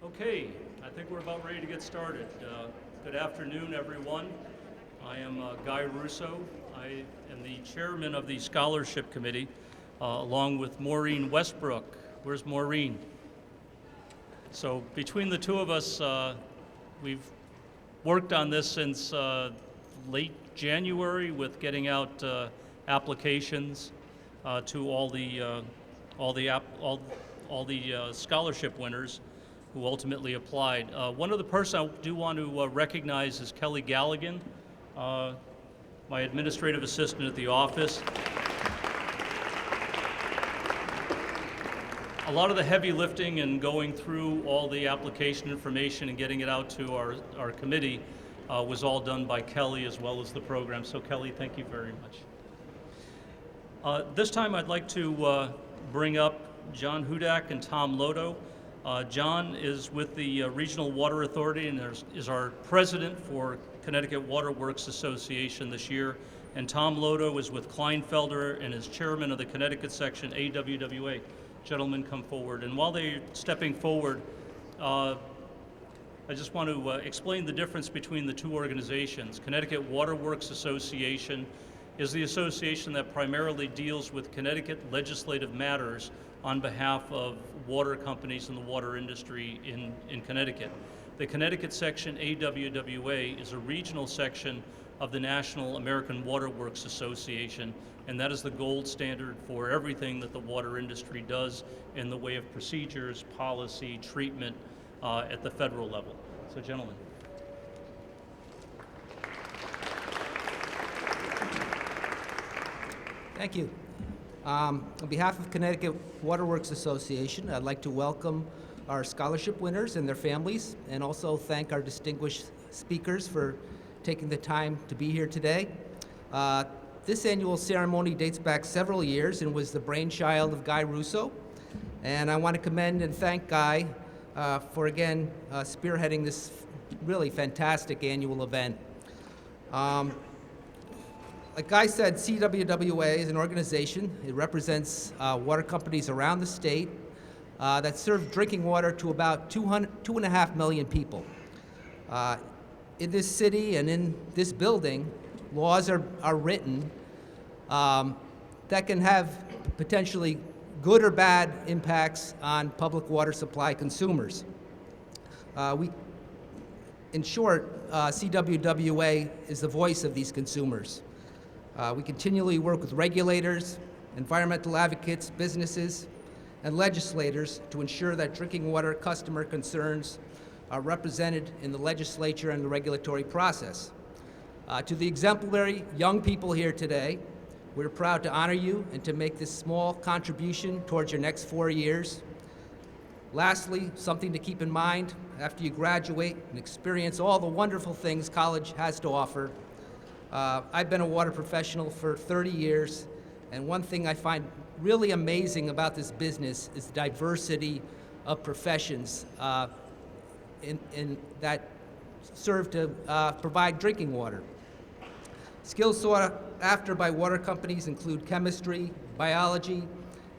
Okay, I think we're about ready to get started. Good afternoon, everyone. I am Guy Russo. I am the chairman of the Scholarship Committee, along with Maureen Westbrook. Where's Maureen? So between the two of us, we've worked on this since late January with getting out applications to all the scholarship winners who ultimately applied. One of the persons I do want to recognize is Kelly Galligan, my administrative assistant at the office. A lot of the heavy lifting and going through all the application information and getting it out to our committee was all done by Kelly as well as the program. So Kelly, thank you very much. This time I'd like to bring up John Hudak and Tom Lodo. John is with the Regional Water Authority and is our president for Connecticut Water Works Association this year. And Tom Lodo is with Kleinfelder and is chairman of the Connecticut section AWWA. Gentlemen, come forward. And while they're stepping forward, I just want to explain the difference between the two organizations. Connecticut Water Works Association is the association that primarily deals with Connecticut legislative matters on behalf of water companies and the water industry in Connecticut. The Connecticut section, AWWA, is a regional section of the National American Water Works Association, and that is the gold standard for everything that the water industry does in the way of procedures, policy, treatment at the federal level. So, gentlemen. Thank you. On behalf of Connecticut Water Works Association, I'd like to welcome our scholarship winners and their families, and also thank our distinguished speakers for taking the time to be here today. This annual ceremony dates back several years and was the brainchild of Guy Russo. And I want to commend and thank Guy for, again, spearheading this really fantastic annual event. Like Guy said, CWWA is an organization. It represents water companies around the state that serve drinking water to about 2.5 million people. In this city and in this building, laws are written that can have potentially good or bad impacts on public water supply consumers. In short, CWWA is the voice of these consumers. We continually work with regulators, environmental advocates, businesses, and legislators to ensure that drinking water customer concerns are represented in the legislature and the regulatory process. To the exemplary young people here today, we're proud to honor you and to make this small contribution towards your next 4 years. Lastly, something to keep in mind after you graduate and experience all the wonderful things college has to offer. I've been a water professional for 30 years, and one thing I find really amazing about this business is the diversity of professions that serve to provide drinking water. Skills sought after by water companies include chemistry, biology,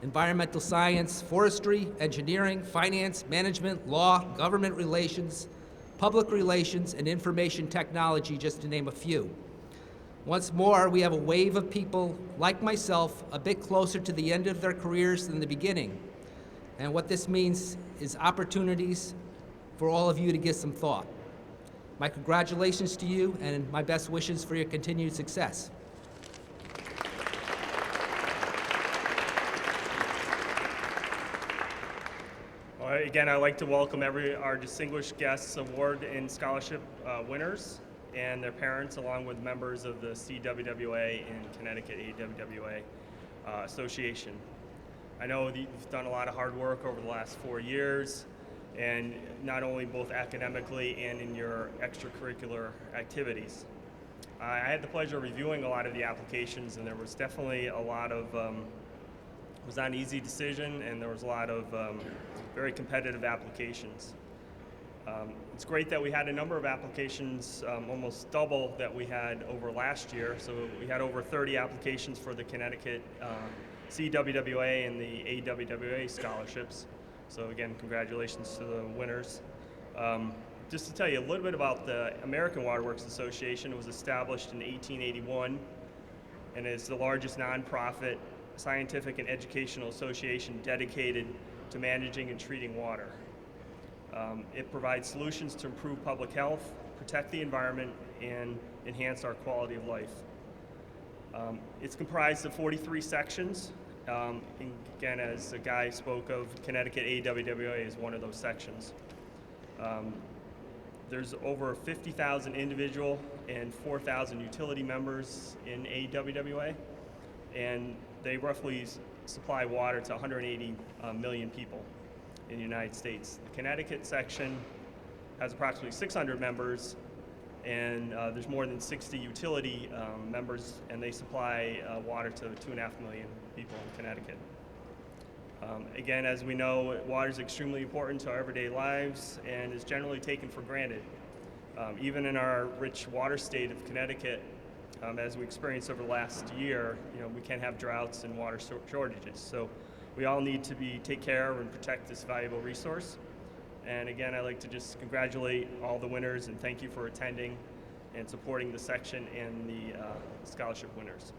environmental science, forestry, engineering, finance, management, law, government relations, public relations, and information technology, just to name a few. Once more, we have a wave of people like myself a bit closer to the end of their careers than the beginning. And what this means is opportunities for all of you to give some thought. My congratulations to you and my best wishes for your continued success. Well, again, I'd like to welcome our distinguished guests, award and scholarship winners, and their parents, along with members of the CWWA and Connecticut AWWA Association. I know that you've done a lot of hard work over the last 4 years, and not only both academically and in your extracurricular activities. I had the pleasure of reviewing a lot of the applications, and there was definitely a lot of, it was not an easy decision, and there was a lot of very competitive applications. It's great that we had a number of applications, almost double that we had over last year. So we had over 30 applications for the Connecticut CWWA and the AWWA scholarships. So again, congratulations to the winners. Just to tell you a little bit about the American Water Works Association, it was established in 1881 and is the largest nonprofit scientific and educational association dedicated to managing and treating water. It provides solutions to improve public health, protect the environment, and enhance our quality of life. It's comprised of 43 sections. And again, as the guy spoke of, Connecticut AWWA is one of those sections. There's over 50,000 individual and 4,000 utility members in AWWA, and they roughly supply water to 180 million people in the United States. The Connecticut section has approximately 600 members, and there's more than 60 utility members, and they supply water to 2.5 million people in Connecticut. Again, as we know, water is extremely important to our everyday lives and is generally taken for granted. Even in our rich water state of Connecticut, as we experienced over the last year, we can have droughts and water shortages. So we all need to take care of and protect this valuable resource. And again, I'd like to just congratulate all the winners and thank you for attending and supporting the section and the scholarship winners.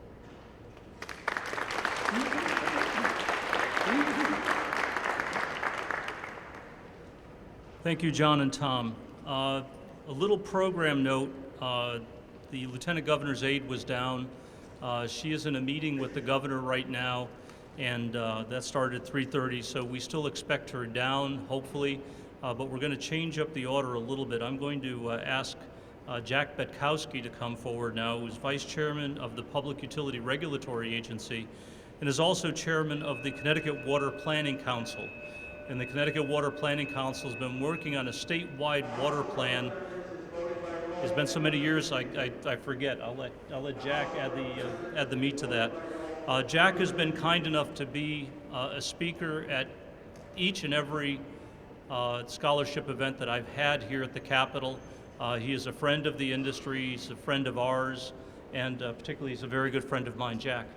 Thank you, John and Tom. A little program note, the Lieutenant Governor's aide was down. She is in a meeting with the governor right now, and that started at 3:30, so we still expect her down, hopefully, but we're going to change up the order a little bit. I'm going to ask Jack Betkowski to come forward now, who's Vice Chairman of the Public Utility Regulatory Agency and is also Chairman of the Connecticut Water Planning Council. And the Connecticut Water Planning Council has been working on a statewide water plan. It's been so many years, I forget. I'll let Jack add the meat to that. Jack has been kind enough to be a speaker at each and every scholarship event that I've had here at the Capitol. He is a friend of the industry, he's a friend of ours, and particularly he's a very good friend of mine. Jack.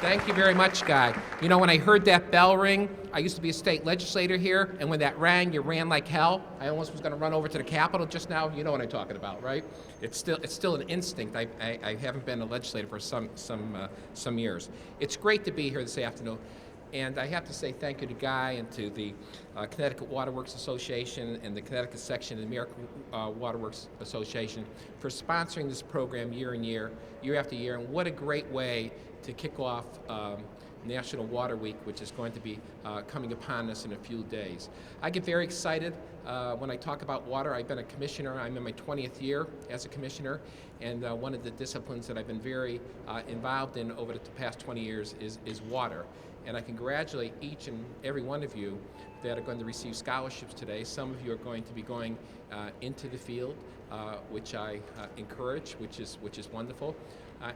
Thank you very much, Guy. You know, when I heard that bell ring, I used to be a state legislator here, and when that rang, you ran like hell. I almost was going to run over to the Capitol just now. You know what I'm talking about, right? It's still an instinct. I haven't been a legislator for some years. It's great to be here this afternoon, and I have to say thank you to Guy and to the Connecticut Water Works Association and the Connecticut section of the American Water Works Association for sponsoring this program year after year, and what a great way to kick off National Water Week, which is going to be coming upon us in a few days. I get very excited when I talk about water. I've been a commissioner. I'm in my 20th year as a commissioner, and one of the disciplines that I've been very involved in over the past 20 years is water. And I congratulate each and every one of you that are going to receive scholarships today. Some of you are going to be going into the field, which I encourage, which is wonderful.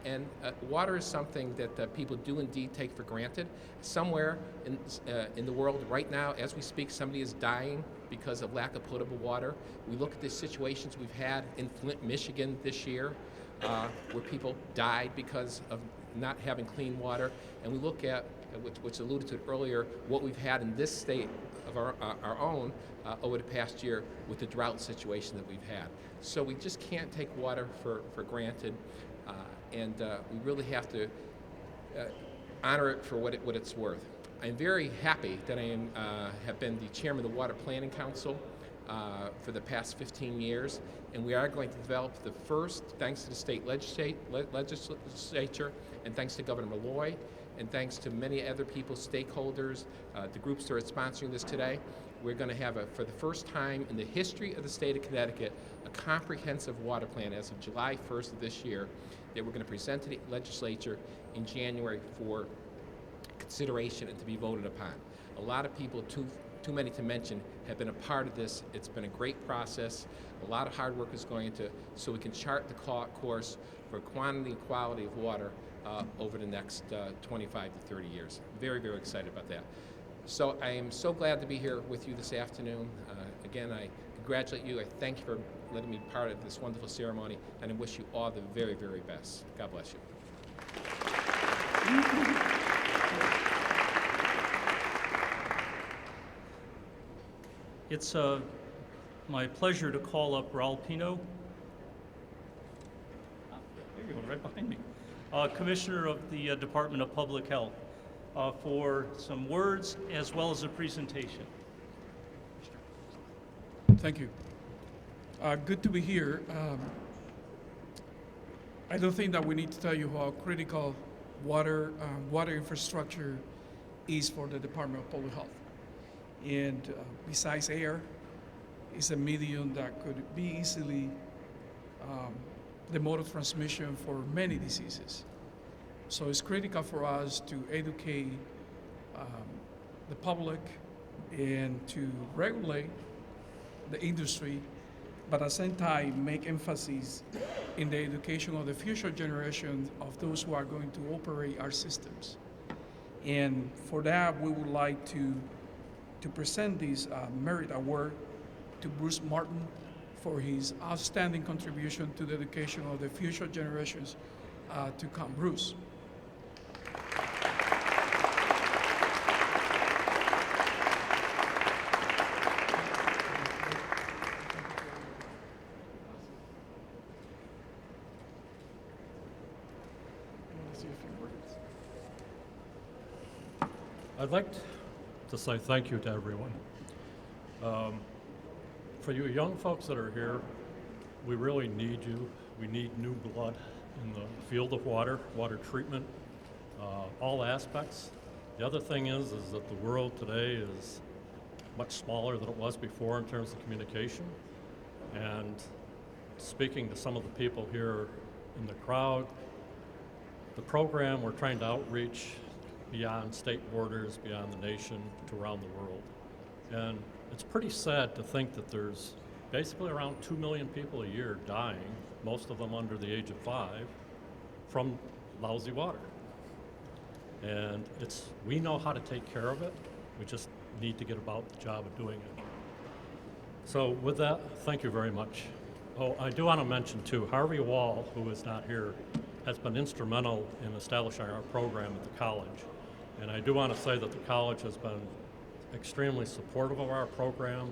And water is something that people do indeed take for granted. Somewhere in the world right now, as we speak, somebody is dying because of lack of potable water. We look at the situations we've had in Flint, Michigan this year, where people died because of not having clean water. And we look at, which alluded to earlier, what we've had in this state of our own over the past year with the drought situation that we've had. So we just can't take water for granted. And we really have to honor it for what it's worth. I'm very happy that I have been the chairman of the Water Planning Council for the past 15 years, and we are going to develop the first, thanks to the state legislature, and thanks to Governor Malloy, and thanks to many other people, stakeholders, the groups that are sponsoring this today. We're going to have, for the first time in the history of the state of Connecticut, a comprehensive water plan as of July 1st of this year that we're going to present to the legislature in January for consideration and to be voted upon. A lot of people, too many to mention, have been a part of this. It's been a great process. A lot of hard work is going into so we can chart the course for quantity and quality of water over the next 25 to 30 years. Very, very excited about that. So I am so glad to be here with you this afternoon. Again, I congratulate you. I thank you for letting me be part of this wonderful ceremony, and I wish you all the very, very best. God bless you. It's my pleasure to call up Raul Pino. There you go, right behind me. Commissioner of the Department of Public Health, for some words as well as a presentation. Thank you. Good to be here. I don't think that we need to tell you how critical water infrastructure is for the Department of Public Health. And besides air, it's a medium that could be easily the mode of transmission for many diseases. So it's critical for us to educate the public and to regulate the industry, but at the same time make emphasis in the education of the future generation of those who are going to operate our systems. And for that, we would like to present this merit award to Bruce Martin for his outstanding contribution to the education of the future generations to come. Bruce. I'd like to say thank you to everyone. For you young folks that are here, we really need you. We need new blood in the field of water treatment, all aspects. The other thing is that the world today is much smaller than it was before in terms of communication. And speaking to some of the people here in the crowd, the program we're trying to outreach beyond state borders, beyond the nation, to around the world. And it's pretty sad to think that there's basically around 2 million people a year dying, most of them under the age of 5, from lousy water. And we know how to take care of it, we just need to get about the job of doing it. So with that, thank you very much. Oh, I do want to mention too, Harvey Wall, who is not here, has been instrumental in establishing our program at the college. And I do want to say that the college has been extremely supportive of our program,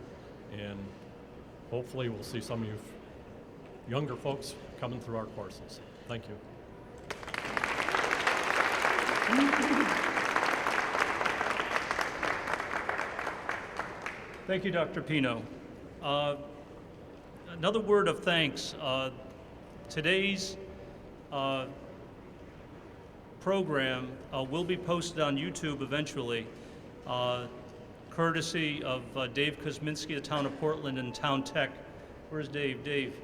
and hopefully we'll see some of you younger folks coming through our courses. Thank you. Thank you, Dr. Pino. Another word of thanks. Today's program will be posted on YouTube eventually, courtesy of Dave Kosminski, the town of Portland, and Town Tech. Where's Dave? Dave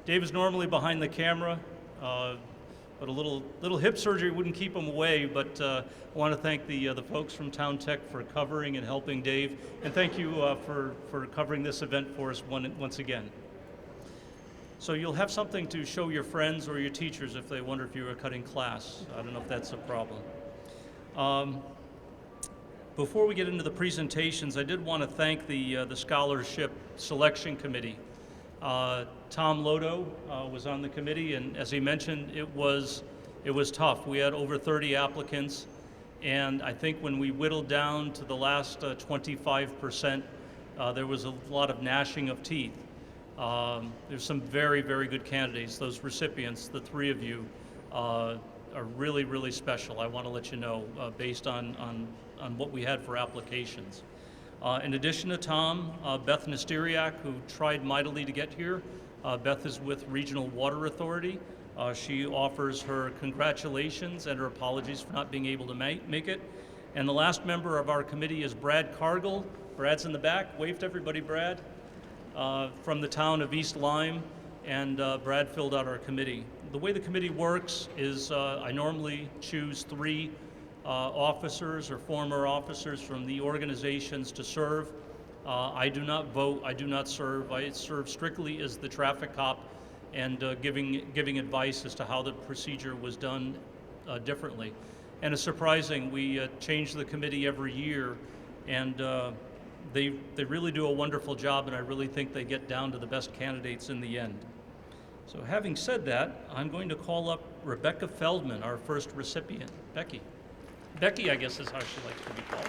is normally behind the camera, but a little hip surgery wouldn't keep him away. But I want to thank the folks from Town Tech for covering and helping Dave, and thank you for covering this event for us once again. So you'll have something to show your friends or your teachers if they wonder if you were cutting class. I don't know if that's a problem. Before we get into the presentations, I did want to thank the scholarship selection committee. Tom Lodo was on the committee, and as he mentioned, it was tough. We had over 30 applicants, and I think when we whittled down to the last 25%, there was a lot of gnashing of teeth. There's some very, very good candidates. Those recipients, the 3 of you, are really, really special. I want to let you know, based on what we had for applications. In addition to Tom, Beth Nesteriak, who tried mightily to get here. Beth is with Regional Water Authority. She offers her congratulations and her apologies for not being able to make it. And the last member of our committee is Brad Cargill. Brad's in the back. Wave to everybody, Brad. From the town of East Lyme, and Brad filled out our committee. The way the committee works is I normally choose 3 officers or former officers from the organizations to serve. I do not vote, I do not serve. I serve strictly as the traffic cop and giving advice as to how the procedure was done differently. And it's surprising, we change the committee every year, and they really do a wonderful job, and I really think they get down to the best candidates in the end. So having said that, I'm going to call up Rebecca Feldman, our first recipient. Becky. Becky, I guess, is how she likes to be called.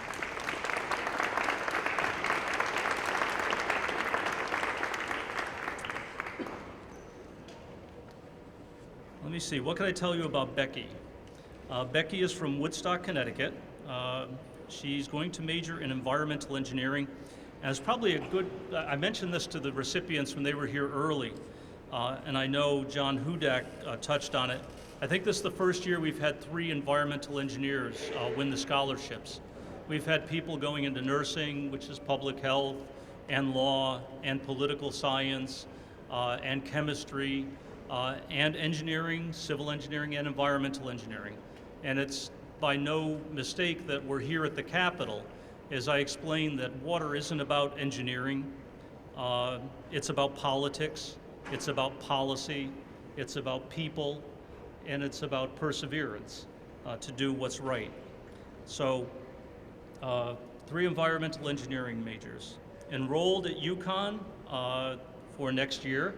me see, what can I tell you about Becky? Becky is from Woodstock, Connecticut. She's going to major in environmental engineering. And it's probably a good, I mentioned this to the recipients when they were here early, and I know John Hudak touched on it. I think this is the first year we've had 3 environmental engineers win the scholarships. We've had people going into nursing, which is public health, and law, and political science, and chemistry, and engineering, civil engineering, and environmental engineering. And it's by no mistake that we're here at the Capitol, as I explained that water isn't about engineering, it's about politics, it's about policy, it's about people, and it's about perseverance to do what's right. So, 3 environmental engineering majors. Enrolled at UConn for next year,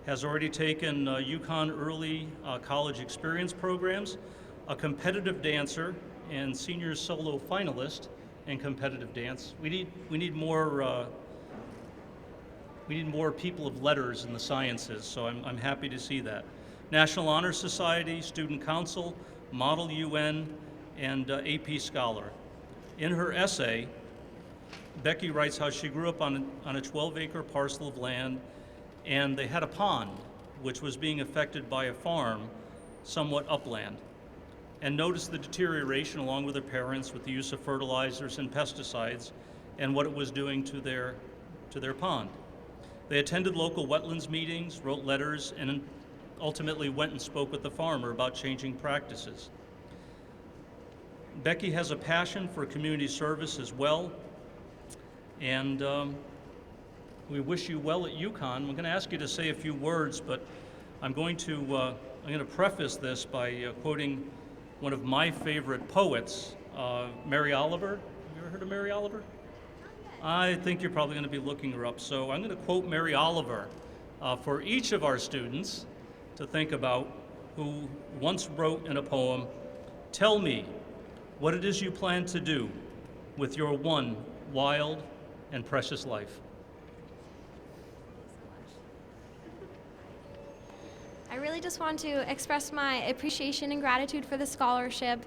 has already taken UConn early college experience programs, a competitive dancer and senior solo finalist in competitive dance. We need more people of letters in the sciences, so I'm happy to see that. National Honor Society, Student Council, Model UN, and AP Scholar. In her essay, Becky writes how she grew up on a 12-acre parcel of land, and they had a pond, which was being affected by a farm somewhat upland, and noticed the deterioration along with her parents with the use of fertilizers and pesticides and what it was doing to their pond. They attended local wetlands meetings, wrote letters, and ultimately went and spoke with the farmer about changing practices. Becky has a passion for community service as well, and we wish you well at UConn. We're going to ask you to say a few words, but I'm going to preface this by quoting one of my favorite poets, Mary Oliver. Have you ever heard of Mary Oliver? I think you're probably going to be looking her up. So I'm going to quote Mary Oliver for each of our students to think about, who once wrote in a poem, "Tell me what it is you plan to do with your one wild and precious life." I really just want to express my appreciation and gratitude for the scholarship.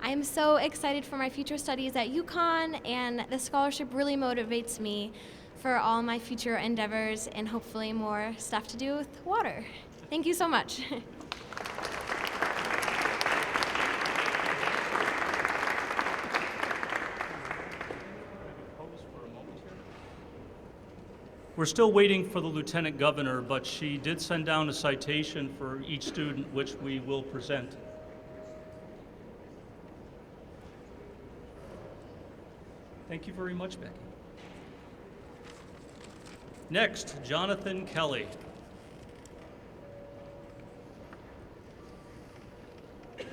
I am so excited for my future studies at UConn, and the scholarship really motivates me for all my future endeavors and hopefully more stuff to do with water. Thank you so much. We're still waiting for the Lieutenant Governor, but she did send down a citation for each student, which we will present. Thank you very much, Becky. Next, Jonathan Kelly. I'm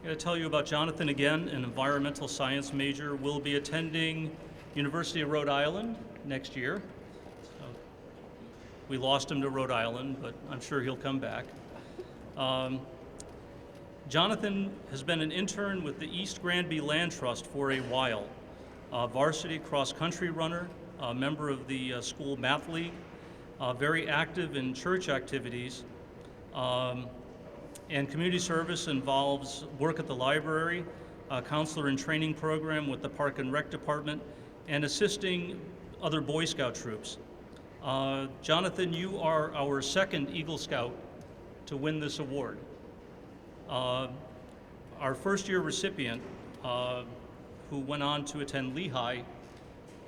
going to tell you about Jonathan again, an environmental science major. Will be attending University of Rhode Island next year. So we lost him to Rhode Island, but I'm sure he'll come back. Jonathan has been an intern with the East Granby Land Trust for a while. Varsity cross-country runner, a member of the school math league, very active in church activities, and community service involves work at the library, a counselor and training program with the Park and Rec Department, and assisting other Boy Scout troops. Jonathan, you are our second Eagle Scout to win this award. Our first year recipient, who went on to attend Lehigh,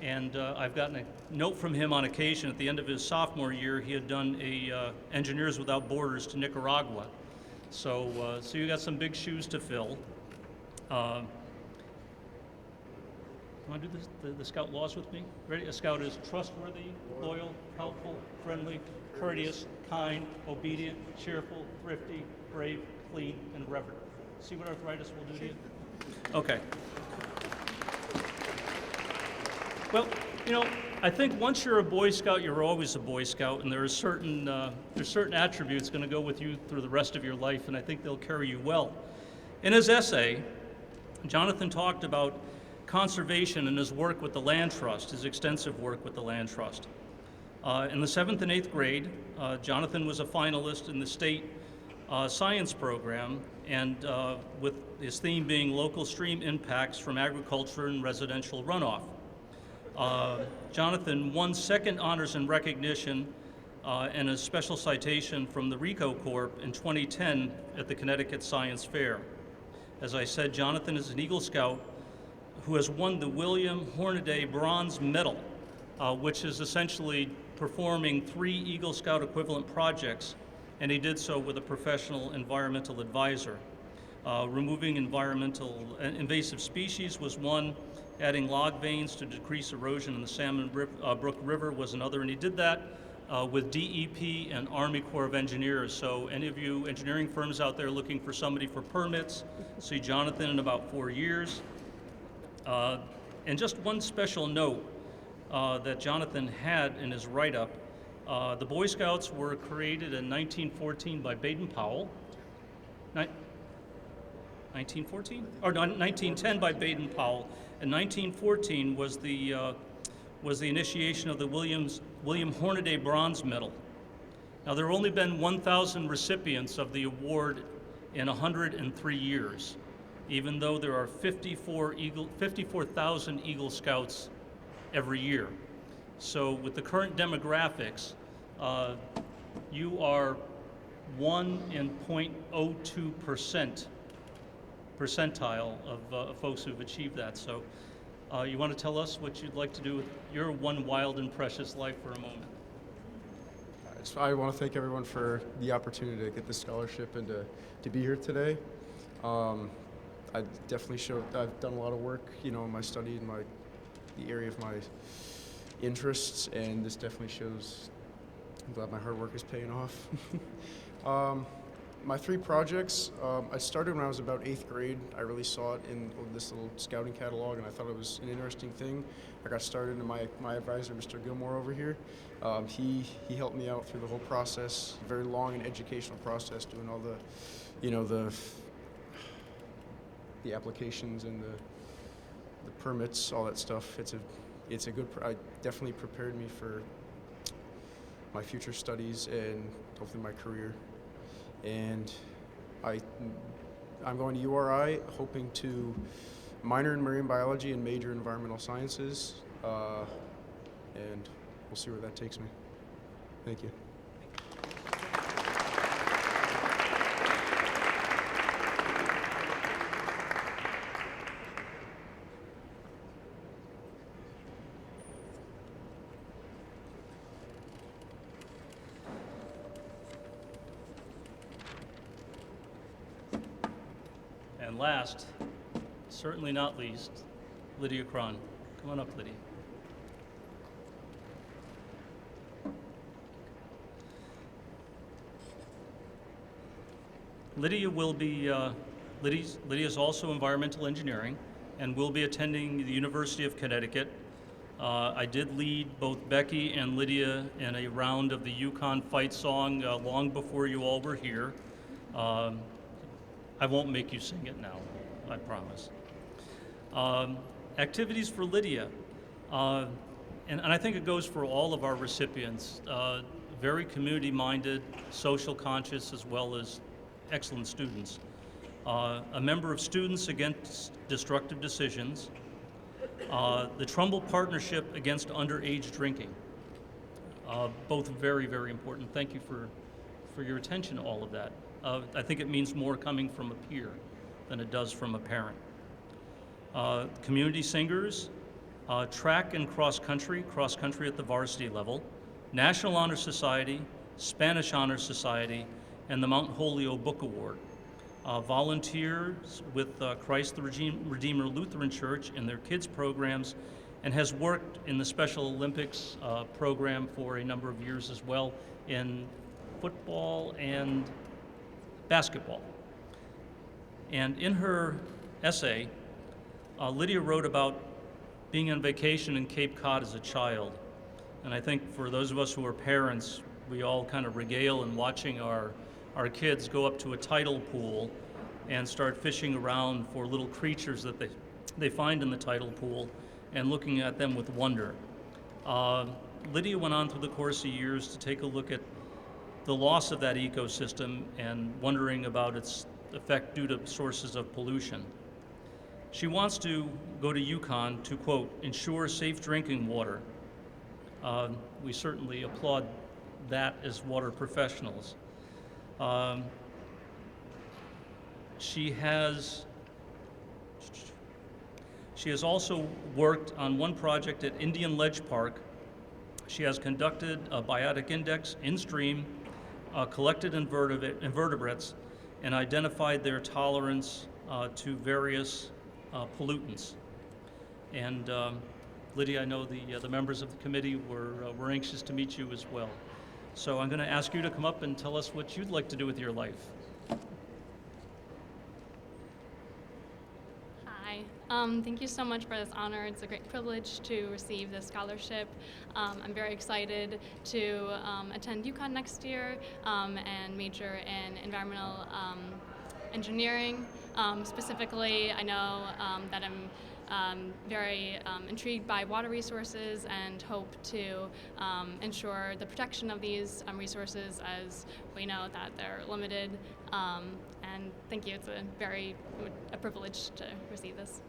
and I've gotten a note from him on occasion at the end of his sophomore year. He had done a Engineers Without Borders to Nicaragua. So you got some big shoes to fill. Want to do the Scout laws with me? Ready? A Scout is trustworthy, loyal, helpful, friendly, courteous, kind, obedient, cheerful, thrifty, brave, clean, and reverent. See what arthritis will do to you? Okay. Well, you know, I think once you're a Boy Scout, you're always a Boy Scout, and there's certain attributes going to go with you through the rest of your life, and I think they'll carry you well. In his essay, Jonathan talked about conservation and his work with the Land Trust, his extensive work with the Land Trust. In the 7th and 8th grade, Jonathan was a finalist in the state science program, and with his theme being local stream impacts from agriculture and residential runoff. Jonathan won second honors and recognition and a special citation from the RICO Corp in 2010 at the Connecticut Science Fair. As I said, Jonathan is an Eagle Scout who has won the William Hornaday Bronze Medal, which is essentially performing 3 Eagle Scout equivalent projects, and he did so with a professional environmental advisor. Removing invasive species was one, adding log veins to decrease erosion in the Salmon Brook River was another, and he did that with DEP and Army Corps of Engineers. So any of you engineering firms out there looking for somebody for permits, see Jonathan in about 4 years. And just one special note that Jonathan had in his write-up, the Boy Scouts were created in 1914 by Baden-Powell. 1914? Or no, 1910 by Baden-Powell. And 1914 was the initiation of the William Hornaday Bronze Medal. Now, there have only been 1,000 recipients of the award in 103 years, even though there are 54,000 Eagle Scouts every year. So with the current demographics, you are 1 in 0.02% percentile of folks who've achieved that. So you want to tell us what you'd like to do with your one wild and precious life for a moment? I want to thank everyone for the opportunity to get this scholarship and to be here today. I definitely I've done a lot of work, in my study and the area of my interests, and this definitely shows. I'm glad my hard work is paying off. My 3 projects, I started when I was about 8th grade. I really saw it in this little scouting catalog, and I thought it was an interesting thing. I got started, and my advisor, Mr. Gilmore over here, he helped me out through the whole process, very long and educational process, doing all the, the applications and the permits, all that stuff. It's a good. I definitely prepared me for my future studies and hopefully my career. And I'm going to URI, hoping to minor in marine biology and major in environmental sciences, and we'll see where that takes me. Thank you. And last, certainly not least, Lydia Cron. Come on up, Lydia. Lydia will be, Lydia's also environmental engineering and will be attending the University of Connecticut. I did lead both Becky and Lydia in a round of the Yukon fight song long before you all were here. I won't make you sing it now, I promise. Activities for Lydia, and I think it goes for all of our recipients, very community-minded, social conscious, as well as excellent students. A member of Students Against Destructive Decisions, the Trumbull Partnership Against Underage Drinking, both very, very important. Thank you for your attention to all of that. I think it means more coming from a peer than it does from a parent. Community singers, track and cross country at the varsity level, National Honor Society, Spanish Honor Society, and the Mount Holyoke Book Award. Volunteers with Christ the Redeemer Lutheran Church in their kids programs, and has worked in the Special Olympics program for a number of years as well in football and basketball. And in her essay, Lydia wrote about being on vacation in Cape Cod as a child. And I think for those of us who are parents, we all kind of regale in watching our kids go up to a tidal pool and start fishing around for little creatures that they find in the tidal pool and looking at them with wonder. Lydia went on through the course of years to take a look at the loss of that ecosystem and wondering about its effect due to sources of pollution. She wants to go to UConn to, quote, ensure safe drinking water. We certainly applaud that as water professionals. She has also worked on one project at Indian Ledge Park. She has conducted a biotic index in stream, collected invertebrates, and identified their tolerance to various pollutants. And Lydia, I know the members of the committee were anxious to meet you as well. So I'm going to ask you to come up and tell us what you'd like to do with your life. Hi. Thank you so much for this honor. It's a great privilege to receive this scholarship. I'm very excited to attend UConn next year and major in environmental engineering. Specifically, I know that I'm very intrigued by water resources and hope to ensure the protection of these resources, as we know that they're limited. And thank you. It's a privilege to receive this.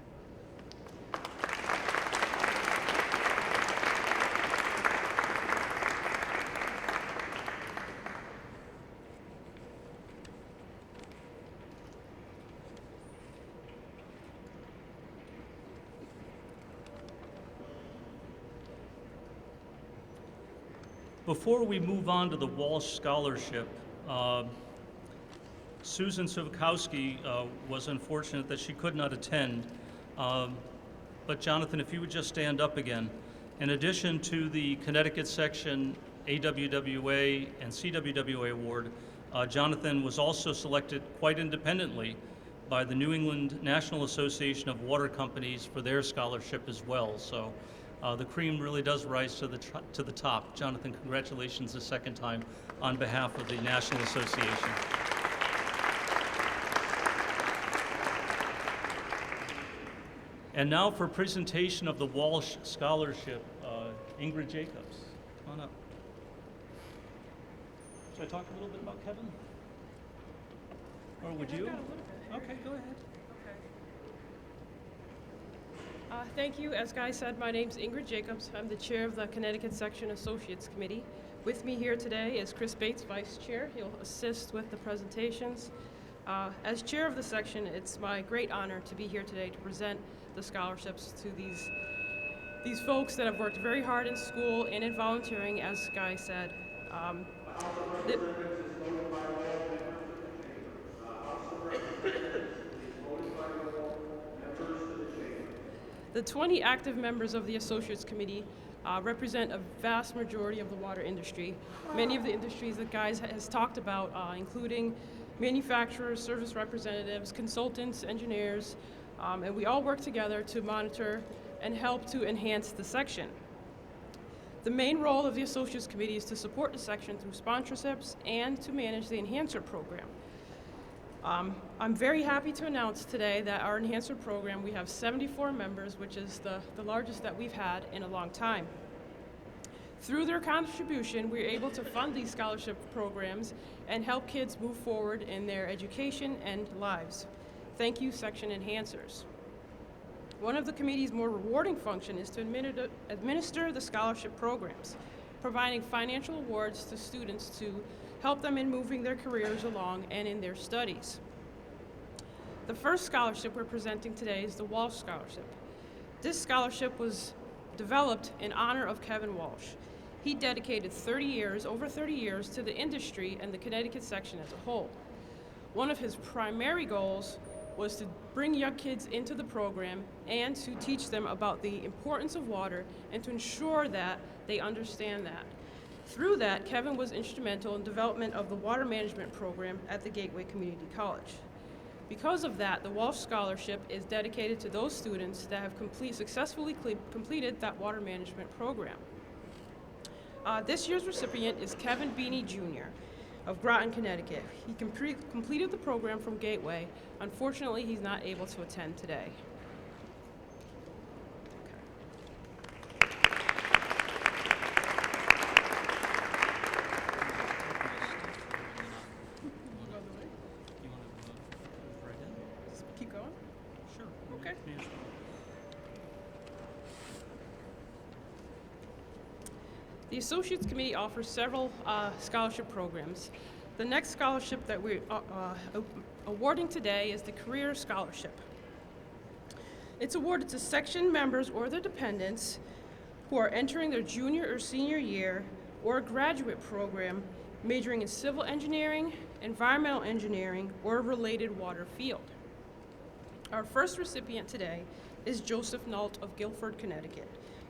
Before we move on to the Walsh Scholarship, Susan Sivkowski was unfortunate that she could not attend. But Jonathan, if you would just stand up again. In addition to the Connecticut section AWWA and CWWA award, Jonathan was also selected quite independently by the New England National Association of Water Companies for their scholarship as well. So the cream really does rise to the top. Jonathan, congratulations a second time on behalf of the National Association. And now for presentation of the Walsh Scholarship, Ingrid Jacobs. Come on up. Should I talk a little bit about Kevin? Or would you? Okay, go ahead. Thank you. As Guy said, my name's Ingrid Jacobs. I'm the chair of the Connecticut Section Associates Committee. With me here today is Chris Bates, vice chair. He'll assist with the presentations. As chair of the section, it's my great honor to be here today to present the scholarships to these folks that have worked very hard in school and in volunteering, as Guy said. The 20 active members of the Associates Committee represent a vast majority of the water industry. Many of the industries that Guy has talked about, including manufacturers, service representatives, consultants, engineers, and we all work together to monitor and help to enhance the section. The main role of the Associates Committee is to support the section through sponsorships and to manage the Enhancer program. I'm very happy to announce today that our Enhancer program, we have 74 members, which is the largest that we've had in a long time. Through their contribution, we're able to fund these scholarship programs and help kids move forward in their education and lives. Thank you, Section Enhancers. One of the committee's more rewarding functions is to administer the scholarship programs, providing financial awards to students to help them in moving their careers along and in their studies. The first scholarship we're presenting today is the Walsh Scholarship. This scholarship was developed in honor of Kevin Walsh. He dedicated over 30 years to the industry and the Connecticut section as a whole. One of his primary goals was to bring young kids into the program and to teach them about the importance of water and to ensure that they understand that. Through that, Kevin was instrumental in development of the water management program at the Gateway Community College. Because of that, the Walsh Scholarship is dedicated to those students that have successfully completed that water management program. This year's recipient is Kevin Beanie Jr. of Groton, Connecticut. He completed the program from Gateway. Unfortunately, he's not able to attend today. Associates Committee offers several scholarship programs. The next scholarship that we're awarding today is the Career Scholarship. It's awarded to section members or their dependents who are entering their junior or senior year or a graduate program majoring in civil engineering, environmental engineering, or a related water field. Our first recipient today is Joseph Nault of Guilford, Connecticut.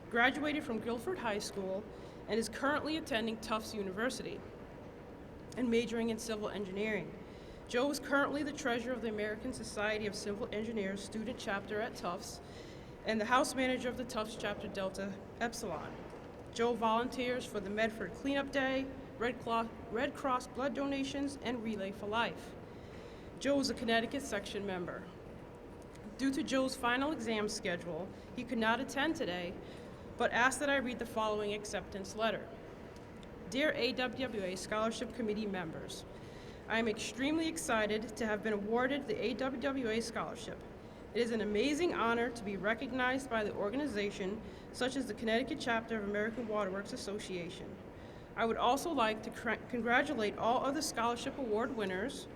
Graduated from Guilford High School and is currently attending Tufts University and majoring in civil engineering. Joe is currently the treasurer of the American Society of Civil Engineers student chapter at Tufts and the house manager of the Tufts chapter Delta Epsilon. Joe volunteers for the Medford Cleanup Day, Red Cross blood donations, and Relay for Life. Joe is a Connecticut section member. Due to Joe's final exam schedule, he could not attend today, but asked that I read the following acceptance letter. Dear AWWA Scholarship Committee members, I am extremely excited to have been awarded the AWWA Scholarship. It is an amazing honor to be recognized by the organization such as the Connecticut chapter of American Waterworks Association. I would also like to congratulate all other scholarship award winners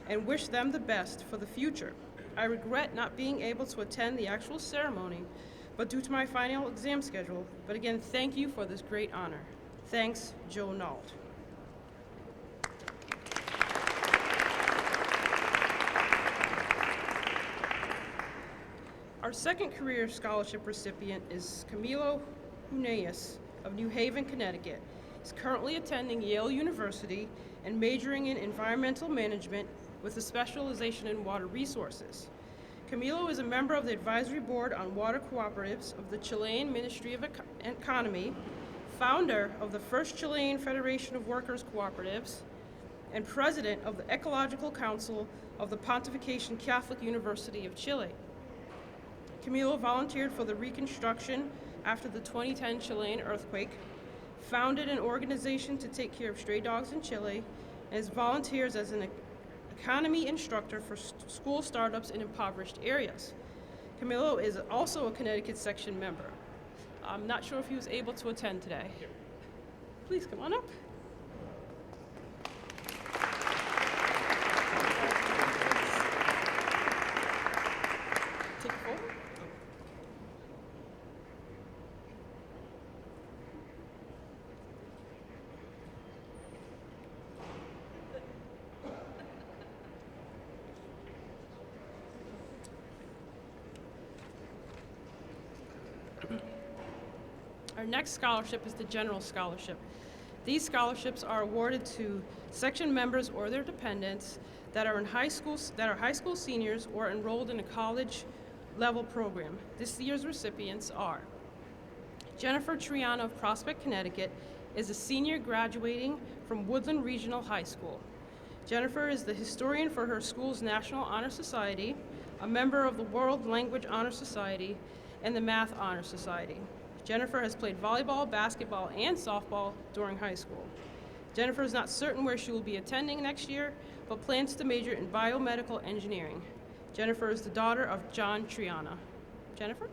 and wish them the best for the future. I regret not being able to attend the actual ceremony, but due to my final exam schedule. But again, thank you for this great honor. Thanks, Joe Nault. Our second career scholarship recipient is Camilo Huneas of New Haven, Connecticut. He's currently attending Yale University and majoring in environmental management with a specialization in water resources. Camilo is a member of the advisory board on water cooperatives of the Chilean Ministry of Economy, founder of the first Chilean Federation of Workers Cooperatives, and president of the Ecological Council of the Pontification Catholic University of Chile. Camilo volunteered for the reconstruction after the 2010 Chilean earthquake, founded an organization to take care of stray dogs in Chile, and volunteers as an economy instructor for school startups in impoverished areas. Camilo is also a Connecticut section member. I'm not sure if he was able to attend today. Please come on up. Take a photo. Our next scholarship is the General Scholarship. These scholarships are awarded to section members or their dependents that are high school seniors or enrolled in a college level program. This year's recipients are Jennifer Triana of Prospect, Connecticut, is a senior graduating from Woodland Regional High School. Jennifer is the historian for her school's National Honor Society, a member of the World Language Honor Society, and the Math Honor Society. Jennifer has played volleyball, basketball, and softball during high school. Jennifer is not certain where she will be attending next year, but plans to major in biomedical engineering. Jennifer is the daughter of John Triana. Jennifer?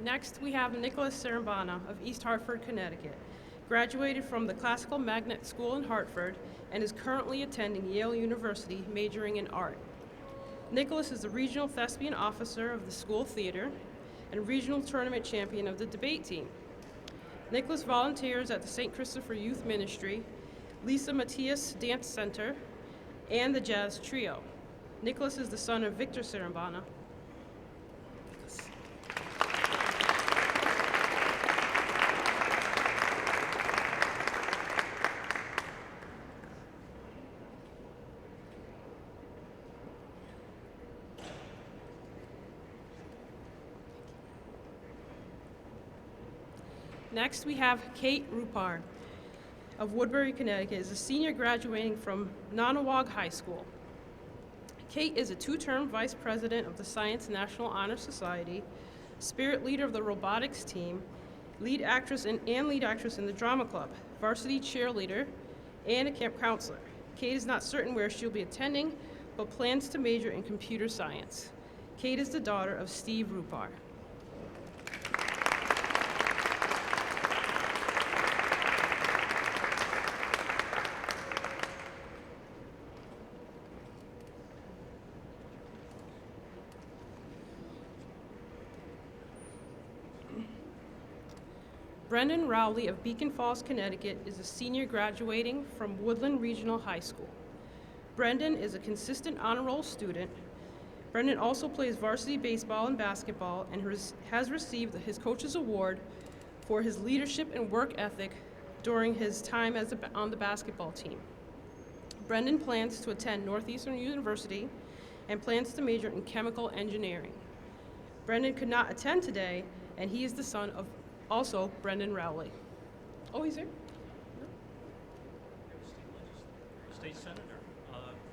Next, we have Nicholas Serembana of East Hartford, Connecticut. Graduated from the Classical Magnet School in Hartford and is currently attending Yale University, majoring in art. Nicholas is the regional thespian officer of the school theater and regional tournament champion of the debate team. Nicholas volunteers at the St. Christopher Youth Ministry, Lisa Matias Dance Center, and the Jazz Trio. Nicholas is the son of Victor Serembana. Next, we have Kate Rupar of Woodbury, Connecticut, is a senior graduating from Nonawag High School. Kate is a two-term vice president of the Science National Honor Society, spirit leader of the robotics team, lead actress in the drama club, varsity cheerleader, and a camp counselor. Kate is not certain where she'll be attending, but plans to major in computer science. Kate is the daughter of Steve Rupar. Brendan Rowley of Beacon Falls, Connecticut is a senior graduating from Woodland Regional High School. Brendan is a consistent honor roll student. Brendan also plays varsity baseball and basketball and has received his coach's award for his leadership and work ethic during his time on the basketball team. Brendan plans to attend Northeastern University and plans to major in chemical engineering. Brendan could not attend today, and he is the son of also Brendan Rowley. Oh, he's here? State Senator,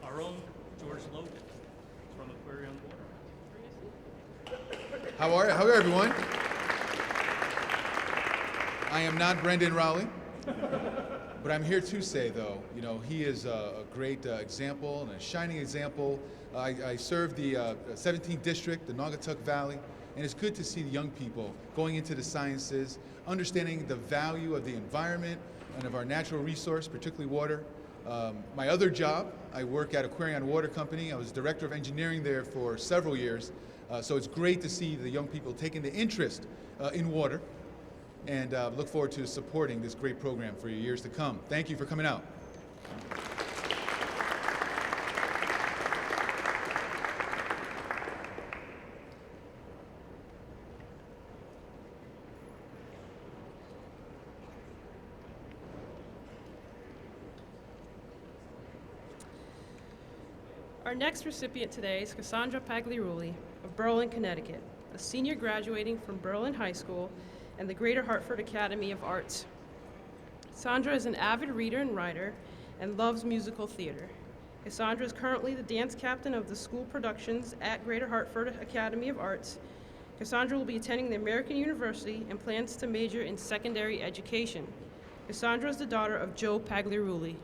our own George Logan from Aquarium Water. How are everyone? I am not Brendan Rowley, but I'm here to say, though, you know, he is a great example and a shining example. I serve the 17th District, the Naugatuck Valley, and it's good to see the young people going into the sciences, understanding the value of the environment and of our natural resource, particularly water. My other job, I work at Aquarium Water Company. I was director of engineering there for several years. So it's great to see the young people taking the interest in water, and look forward to supporting this great program for years to come. Thank you for coming out. Our next recipient today is Cassandra Pagliarulli of Berlin, Connecticut, a senior graduating from Berlin High School and the Greater Hartford Academy of Arts. Cassandra is an avid reader and writer and loves musical theater. Cassandra is currently the dance captain of the school productions at Greater Hartford Academy of Arts. Cassandra will be attending the American University and plans to major in secondary education. Cassandra is the daughter of Joe Pagliarulli.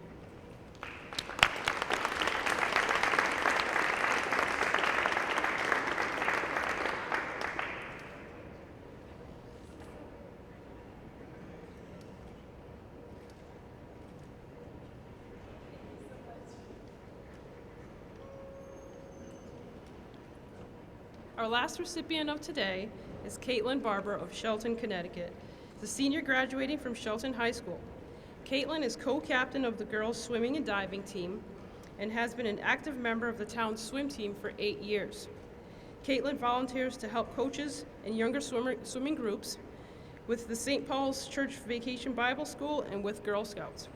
Our last recipient of today is Caitlin Barber of Shelton, Connecticut, the senior graduating from Shelton High School. Caitlin is co-captain of the girls' swimming and diving team and has been an active member of the town's swim team for 8 years. Caitlin volunteers to help coaches and younger swimming groups with the St. Paul's Church Vacation Bible School and with Girl Scouts.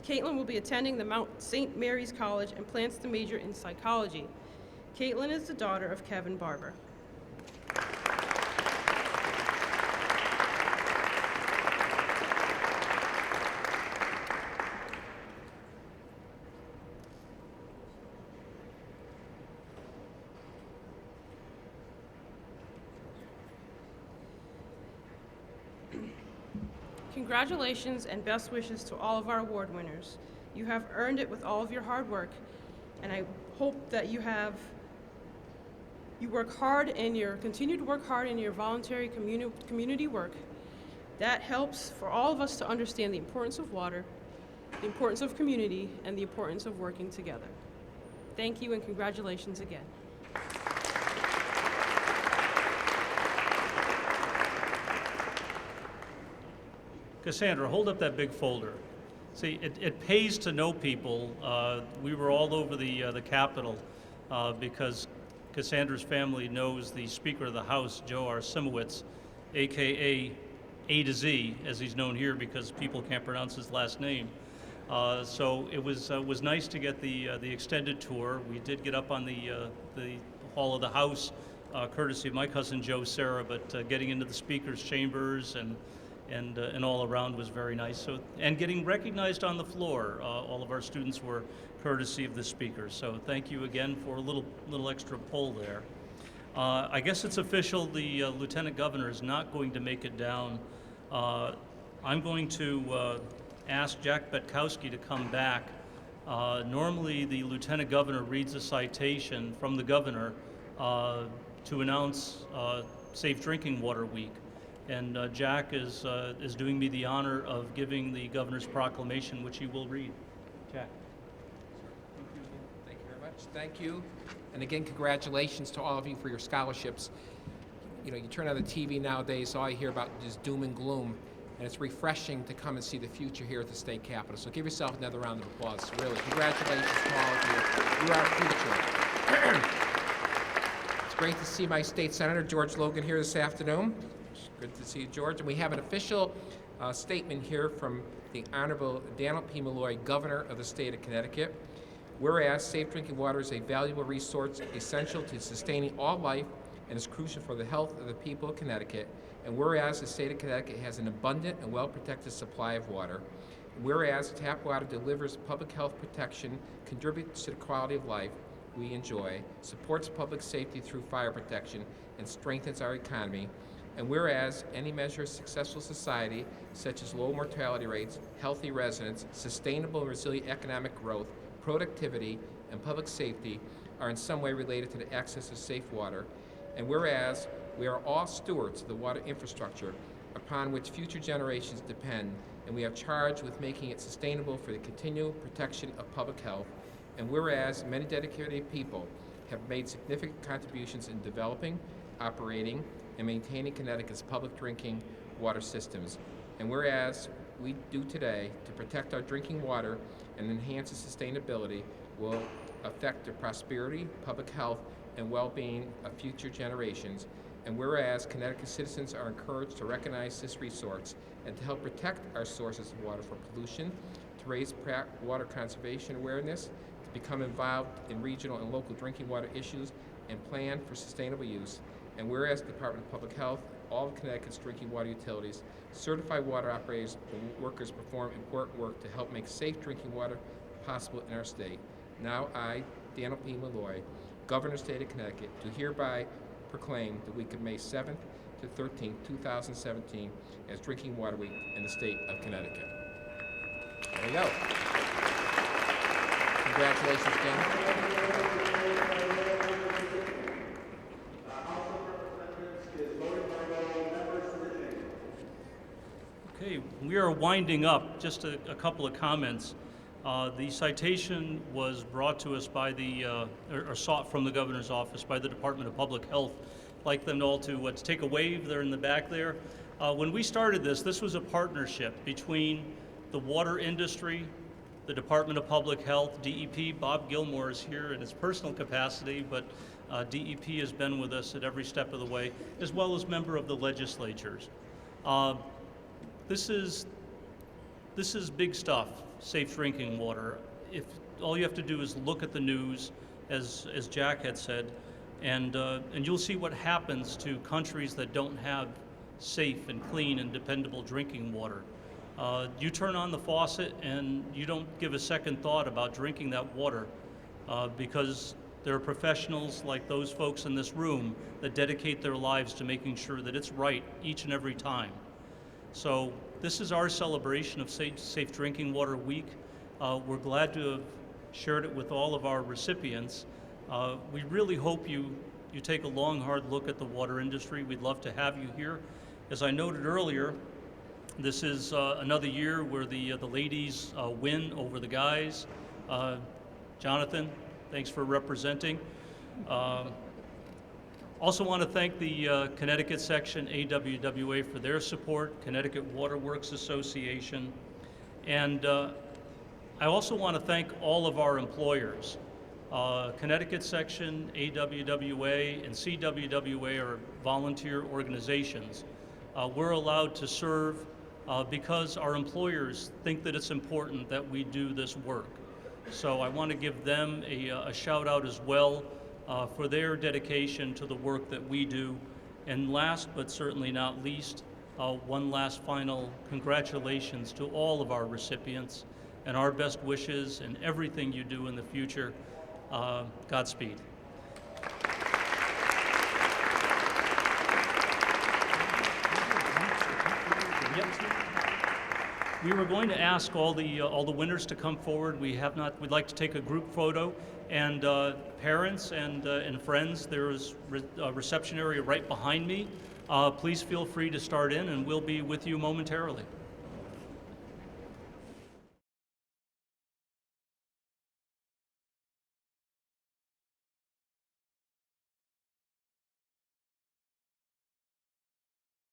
Caitlin will be attending the Mount St. Mary's College and plans to major in psychology. Caitlin is the daughter of Kevin Barber. Congratulations and best wishes to all of our award winners. You have earned it with all of your hard work, and I hope that you work hard and continue to work hard in your voluntary community work. That helps for all of us to understand the importance of water, the importance of community, and the importance of working together. Thank you and congratulations again. Cassandra, hold up that big folder. See, it pays to know people. We were all over the Capitol because Cassandra's family knows the Speaker of the House, Joe Arsimowitz, AKA A to Z, as he's known here because people can't pronounce his last name. So it was nice to get the extended tour. We did get up on the hall of the House, courtesy of my cousin Joe Sarah, but getting into the Speaker's chambers and all around was very nice. So, and getting recognized on the floor. All of our students were courtesy of the speakers. So thank you again for a little extra pull there. I guess it's official, the Lieutenant Governor is not going to make it down. I'm going to ask Jack Betkowski to come back. Normally, the Lieutenant Governor reads a citation from the Governor to announce Safe Drinking Water Week. And Jack is doing me the honor of giving the Governor's proclamation, which he will read. Jack. Thank you very much. Thank you. And again, congratulations to all of you for your scholarships. You know, you turn on the TV nowadays, all you hear about is doom and gloom, and it's refreshing to come and see the future here at the state capitol. So give yourself another round of applause. Really, congratulations to all of you. You are our future. It's great to see my state senator, George Logan, here this afternoon. It's good to see you, George. And we have an official statement here from the Honorable Daniel P. Malloy, Governor of the state of Connecticut. Whereas safe drinking water is a valuable resource essential to sustaining all life and is crucial for the health of the people of Connecticut. And whereas the state of Connecticut has an abundant and well-protected supply of water. Whereas tap water delivers public health protection, contributes to the quality of life we enjoy, supports public safety through fire protection, and strengthens our economy. And whereas any measure of successful society, such as low mortality rates, healthy residents, sustainable and resilient economic growth, productivity, and public safety are in some way related to the access of safe water. And whereas we are all stewards of the water infrastructure upon which future generations depend, and we are charged with making it sustainable for the continual protection of public health. And whereas many dedicated people have made significant contributions in developing, operating, and maintaining Connecticut's public drinking water systems. And whereas we do today to protect our drinking water and enhance its sustainability will affect the prosperity, public health, and well-being of future generations. And whereas Connecticut citizens are encouraged to recognize this resource and to help protect our sources of water from pollution, to raise water conservation awareness, to become involved in regional and local drinking water issues, and plan for sustainable use. And whereas the Department of Public Health, all of Connecticut's drinking water utilities, certified water operators and workers perform important work to help make safe drinking water possible in our state. Now I, Daniel P. Malloy, Governor of the State of Connecticut, do hereby proclaim the week of May 7th to 13th, 2017 as Drinking Water Week in the state of Connecticut. There you go. Congratulations again. Okay, we are winding up. Just a couple of comments. The citation was brought to us by or sought from the Governor's office by the Department of Public Health. I'd like them all to take a wave. They're in the back there. When we started this was a partnership between the water industry, the Department of Public Health, DEP. Bob Gilmore is here in his personal capacity, but DEP has been with us at every step of the way, as well as member of the legislatures. This is big stuff, safe drinking water. If all you have to do is look at the news, as Jack had said, and you'll see what happens to countries that don't have safe and clean and dependable drinking water. You turn on the faucet and you don't give a second thought about drinking that water because there are professionals like those folks in this room that dedicate their lives to making sure that it's right each and every time. So this is our celebration of Safe Drinking Water Week. We're glad to have shared it with all of our recipients. We really hope you take a long, hard look at the water industry. We'd love to have you here. As I noted earlier, this is another year where the ladies win over the guys. Jonathan, thanks for representing. Also want to thank the Connecticut section, AWWA, for their support, Connecticut Water Works Association. And I also want to thank all of our employers. Connecticut section, AWWA, and CWWA are volunteer organizations. We're allowed to serve because our employers think that it's important that we do this work. So I want to give them a shout out as well for their dedication to the work that we do. And last but certainly not least, one last final congratulations to all of our recipients and our best wishes in everything you do in the future. Godspeed. We were going to ask all the winners to come forward. We have not. We'd like to take a group photo, and parents and friends. There is a reception area right behind me. Please feel free to start in, and we'll be with you momentarily.